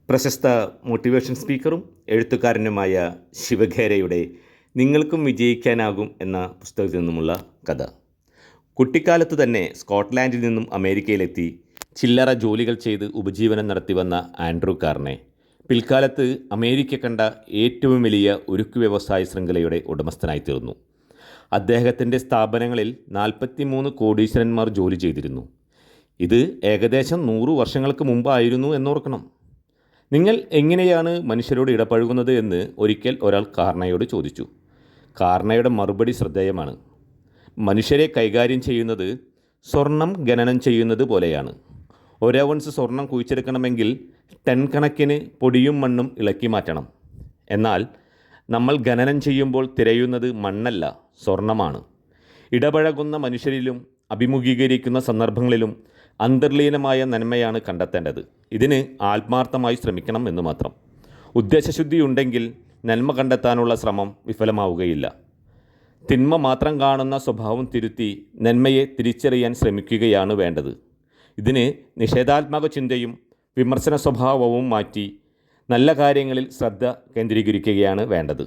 പ്രശസ്ത മോട്ടിവേഷൻ സ്പീക്കറും എഴുത്തുകാരനുമായ ശിവഖേരയുടെ നിങ്ങൾക്കും വിജയിക്കാനാകും എന്ന പുസ്തകത്തിൽ നിന്നുമുള്ള കഥ. കുട്ടിക്കാലത്ത് തന്നെ സ്കോട്ട്ലാൻഡിൽ നിന്നും അമേരിക്കയിലെത്തി ചില്ലറ ജോലികൾ ചെയ്ത് ഉപജീവനം നടത്തി വന്ന ആൻഡ്രൂ കാർണെ പിൽക്കാലത്ത് അമേരിക്ക കണ്ട ഏറ്റവും വലിയ ഉരുക്ക് വ്യവസായ ശൃംഖലയുടെ ഉടമസ്ഥനായിത്തീർന്നു. അദ്ദേഹത്തിൻ്റെ സ്ഥാപനങ്ങളിൽ 43 കോടീശ്വരന്മാർ ജോലി ചെയ്തിരുന്നു. ഇത് ഏകദേശം 100 വർഷങ്ങൾക്ക് മുമ്പായിരുന്നു എന്നോർക്കണം. നിങ്ങൾ എങ്ങനെയാണ് മനുഷ്യരോട് ഇടപഴകുന്നത് എന്ന് ഒരിക്കൽ ഒരാൾ കാർണയോട് ചോദിച്ചു. കാർണയുടെ മറുപടി ശ്രദ്ധേയമാണ്. മനുഷ്യരെ കൈകാര്യം ചെയ്യുന്നത് സ്വർണം ഖനനം ചെയ്യുന്നത് പോലെയാണ്. ഒരൗൺസ് സ്വർണം കുഴിച്ചെടുക്കണമെങ്കിൽ ടൺ കണക്കിന് പൊടിയും മണ്ണും ഇളക്കി മാറ്റണം. എന്നാൽ നമ്മൾ ഖനനം ചെയ്യുമ്പോൾ തിരയുന്നത് മണ്ണല്ല, സ്വർണമാണ്. ഇടപഴകുന്ന മനുഷ്യരിലും അഭിമുഖീകരിക്കുന്ന സന്ദർഭങ്ങളിലും അന്തർലീനമായ നന്മയാണ് കണ്ടെത്തേണ്ടത്. ഇതിന് ആത്മാർത്ഥമായി ശ്രമിക്കണം എന്ന് മാത്രം. ഉദ്ദേശശുദ്ധിയുണ്ടെങ്കിൽ നന്മ കണ്ടെത്താനുള്ള ശ്രമം വിഫലമാവുകയില്ല. തിന്മ മാത്രം കാണുന്ന സ്വഭാവം തിരുത്തി നന്മയെ തിരിച്ചറിയാൻ ശ്രമിക്കുകയാണ് വേണ്ടത്. ഇതിന് നിഷേധാത്മക ചിന്തയും വിമർശന സ്വഭാവവും മാറ്റി നല്ല കാര്യങ്ങളിൽ ശ്രദ്ധ കേന്ദ്രീകരിക്കുകയാണ് വേണ്ടത്.